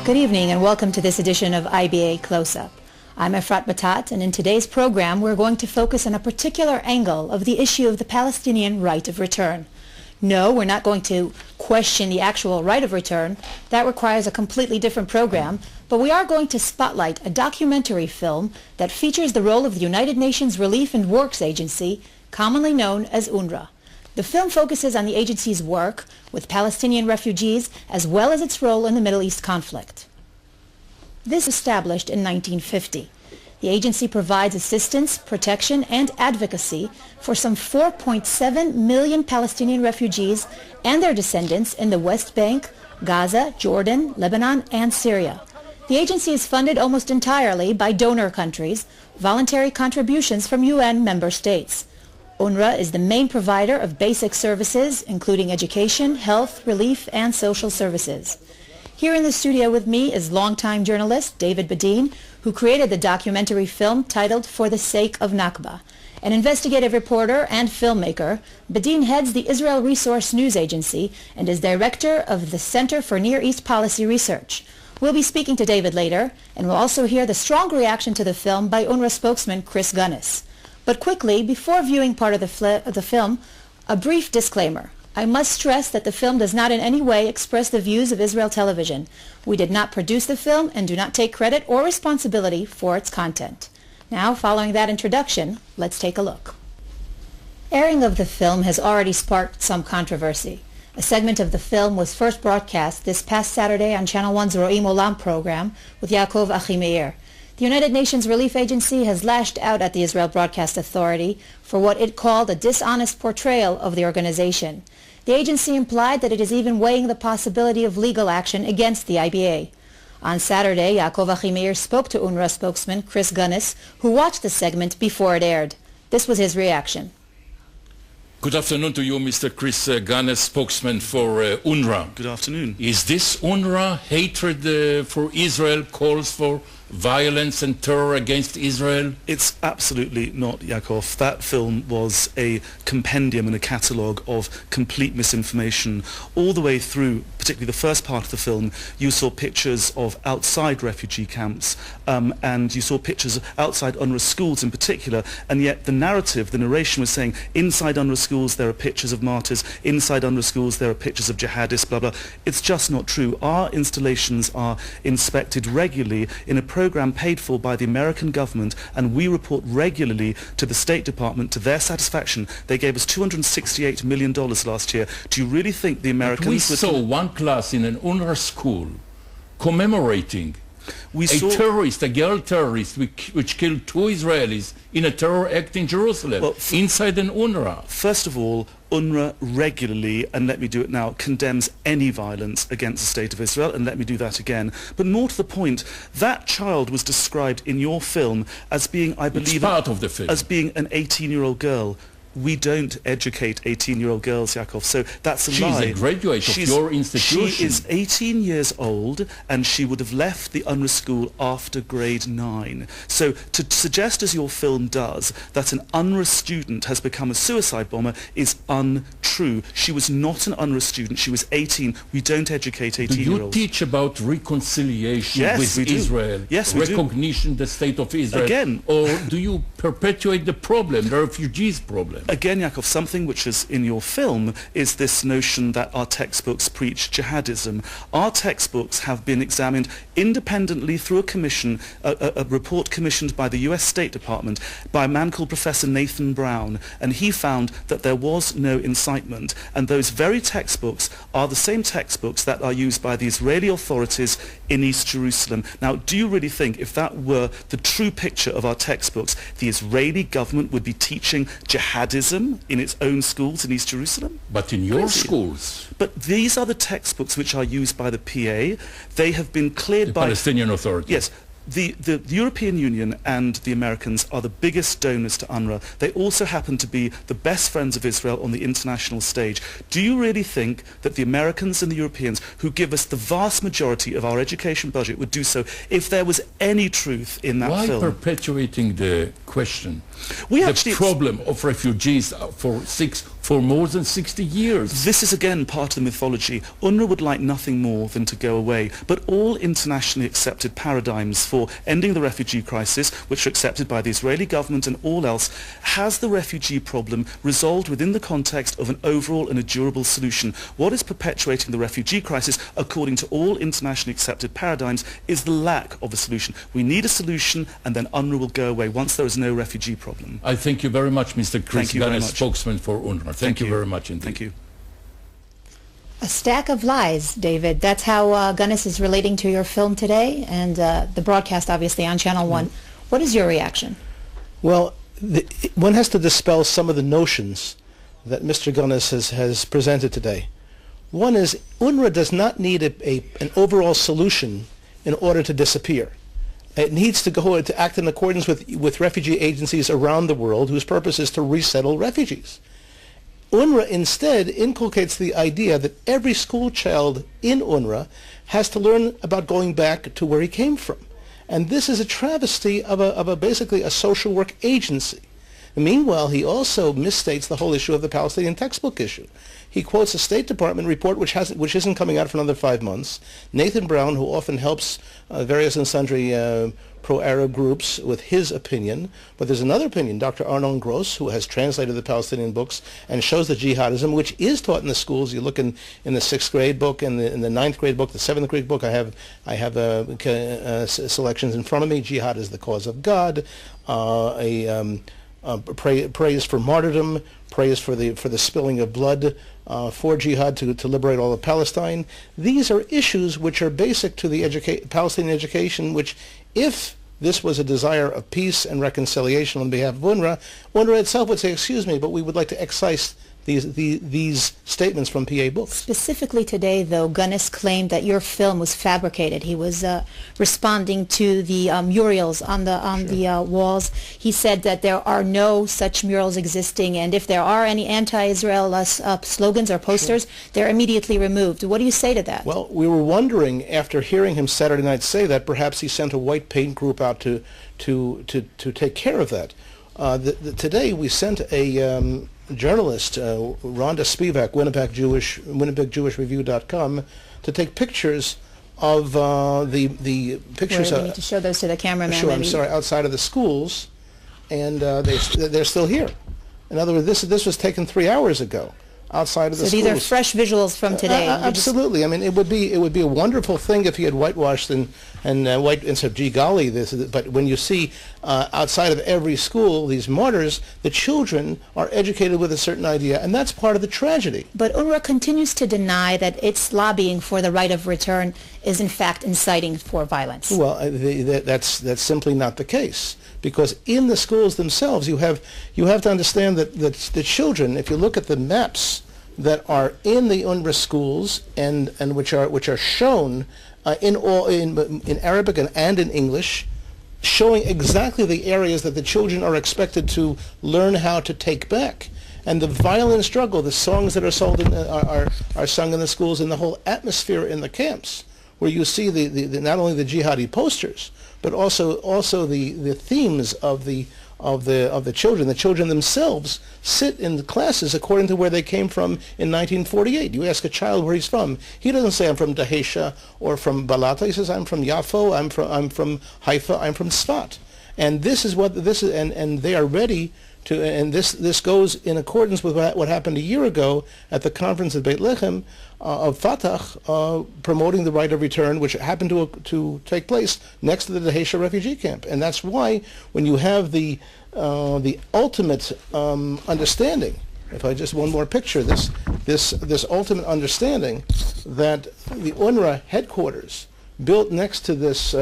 Good evening and welcome to this edition of IBA Closeup. I'm Efrat Battat, and in today's program we're going to focus on a particular angle of the issue of the Palestinian right of return. No, we're not going to question the actual right of return. That requires a completely different program. But we are going to spotlight a documentary film that features the role of the United Nations Relief and Works Agency, commonly known as UNRWA. The film focuses on the agency's work with Palestinian refugees as well as its role in the Middle East conflict. This was established in 1950. The agency provides assistance, protection, and advocacy for some 4.7 million Palestinian refugees and their descendants in the West Bank, Gaza, Jordan, Lebanon, and Syria. The agency is funded almost entirely by donor countries, voluntary contributions from UN member states. UNRWA is the main provider of basic services, including education, health, relief, and social services. Here in the studio with me is longtime journalist David Bedein, who created the documentary film titled For the Sake of Nakba. An investigative reporter and filmmaker, Bedein heads the Israel Resource News Agency and is director of the Center for Near East Policy Research. We'll be speaking to David later, and we'll also hear the strong reaction to the film by UNRWA spokesman Chris Gunness. But quickly, before viewing part of the film, a brief disclaimer. I must stress that the film does not in any way express the views of Israel Television. We did not produce the film and do not take credit or responsibility for its content. Now, following that introduction, let's take a look. Airing of the film has already sparked some controversy. A segment of the film was first broadcast this past Saturday on Channel 1's Ro'im Olam program with Yaakov Achimeir. The United Nations Relief Agency has lashed out at the Israel Broadcast Authority for what it called a dishonest portrayal of the organization. The agency implied that it is even weighing the possibility of legal action against the IBA. On Saturday, Yaakov Achimeir spoke to UNRWA spokesman Chris Gunness, who watched the segment before it aired. This was his reaction. Good afternoon to you, Mr. Chris Gunness, spokesman for UNRWA. Good afternoon. Is this UNRWA hatred for Israel calls for violence and terror against Israel? It's absolutely not, Yaakov. That film was a compendium and a catalogue of complete misinformation. All the way through, particularly the first part of the film, you saw pictures of outside refugee camps, and you saw pictures of outside UNRWA schools in particular, and yet the narrative, the narration was saying inside UNRWA schools there are pictures of martyrs, inside UNRWA schools there are pictures of jihadists, blah, blah. It's just not true. Our installations are inspected regularly in a program paid for by the American government, and we report regularly to the State Department to their satisfaction. They gave us $268 million last year. Do you really think the Americans... But we saw one class in an UNRWA school commemorating a girl terrorist which killed 2 Israelis in a terror act in Jerusalem, inside an UNRWA. First of all, UNRWA regularly, and let me do it now, condemns any violence against the State of Israel, and let me do that again. But more to the point, that child was described in your film as being, I believe, part of the film, as being an 18-year-old girl. We don't educate 18-year-old girls, Yaakov, so that's a lie. She's a graduate of your institution. She is 18 years old, and she would have left the UNRWA school after grade 9. So to suggest, as your film does, that an UNRWA student has become a suicide bomber is untrue. She was not an UNRWA student. She was 18. We don't educate 18-year-olds. Do you teach about reconciliation with Israel? Yes, we do. Recognition the state of Israel? Again. Or do you perpetuate the problem, the refugees problem? Again, Yaakov, something which is in your film is this notion that our textbooks preach jihadism. Our textbooks have been examined independently through a commission, a report commissioned by the US State Department by a man called Professor Nathan Brown, and he found that there was no incitement, and those very textbooks are the same textbooks that are used by the Israeli authorities in East Jerusalem. Now, do you really think if that were the true picture of our textbooks, the Israeli government would be teaching jihadism in its own schools in East Jerusalem? But in your schools. But these are the textbooks which are used by the PA. They have been cleared by... the Palestinian Authority. Yes. The European Union and the Americans are the biggest donors to UNRWA. They also happen to be the best friends of Israel on the international stage. Do you really think that the Americans and the Europeans, who give us the vast majority of our education budget, would do so if there was any truth in that film? Why perpetuating the question the problem of refugees for more than 60 years. This is again part of the mythology. UNRWA would like nothing more than to go away, but all internationally accepted paradigms for ending the refugee crisis, which are accepted by the Israeli government and all else, has the refugee problem resolved within the context of an overall and a durable solution. What is perpetuating the refugee crisis, according to all internationally accepted paradigms, is the lack of a solution. We need a solution, and then UNRWA will go away once there is no refugee problem. I thank you very much, Mr. Chris Gunness, spokesman for UNRWA. Thank you very much indeed. Thank you. A stack of lies, David. That's how Gunness is relating to your film today, and the broadcast, obviously, on Channel 1. What is your reaction? Well, one has to dispel some of the notions that Mr. Gunness has presented today. One is, UNRWA does not need an overall solution in order to disappear. It needs to go to act in accordance with refugee agencies around the world whose purpose is to resettle refugees. UNRWA instead inculcates the idea that every school child in UNRWA has to learn about going back to where he came from. And this is a travesty of basically a social work agency. Meanwhile, he also misstates the whole issue of the Palestinian textbook issue. He quotes a State Department report which isn't coming out for another 5 months. Nathan Brown, who often helps various and sundry pro-Arab groups with his opinion, but there's another opinion, Dr. Arnon Gross, who has translated the Palestinian books and shows the jihadism, which is taught in the schools. You look in the 6th grade book, in the 9th grade book, the 7th grade book. I have selections in front of me. Jihad is the cause of God. Praise for martyrdom, praise for the spilling of blood for jihad to liberate all of Palestine. These are issues which are basic to the Palestinian education, which, if this was a desire of peace and reconciliation on behalf of UNRWA, UNRWA itself would say, excuse me, but we would like to excise these statements from PA books. Specifically today, though, Gunness claimed that your film was fabricated. He was responding to the murals on the walls. He said that there are no such murals existing, and if there are any anti-Israel slogans or posters, they're immediately removed. What do you say to that? Well, we were wondering, after hearing him Saturday night say that, perhaps he sent a white paint group out to take care of that. Today we sent a journalist, Rhonda Spivak, WinnipegJewishReview.com, to take pictures of the pictures. We need to show those to the cameraman. Sure, I'm sorry, outside of the schools, and they're still here. In other words, this was taken 3 hours ago, outside of the schools. So these are fresh visuals from today. Absolutely. I mean, it would be a wonderful thing if he had whitewashed and said, gee golly, but when you see outside of every school these martyrs, the children are educated with a certain idea, and that's part of the tragedy. But UNRWA continues to deny that its lobbying for the right of return is in fact inciting for violence. Well, that's simply not the case, because in the schools themselves you have to understand that the children, if you look at the maps that are in the UNRWA schools and which are shown in Arabic and in English, showing exactly the areas that the children are expected to learn how to take back, and the violent struggle, the songs that are sung in the schools, and the whole atmosphere in the camps, where you see the not only the jihadi posters, but also the themes of the children. The children themselves sit in the classes according to where they came from in 1948. You ask a child where he's from. He doesn't say, I'm from Dahesha or from Balata. He says, I'm from Yafo, I'm from Haifa, I'm from Sfat. And this is what this is, and they are ready to, and this goes in accordance with what happened a year ago at the conference at Beit Lechem of Fatah, promoting the right of return, which happened to take place next to the Dahesha refugee camp. And that's why when you have the ultimate understanding, if I just one more picture, this ultimate understanding that the UNRWA headquarters built next to this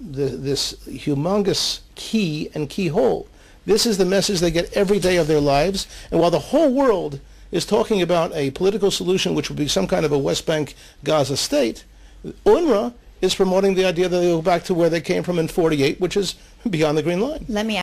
this humongous key and keyhole. This is the message they get every day of their lives. And while the whole world is talking about a political solution which would be some kind of a West Bank Gaza state, UNRWA is promoting the idea that they go back to where they came from in 48, which is beyond the Green Line. Let me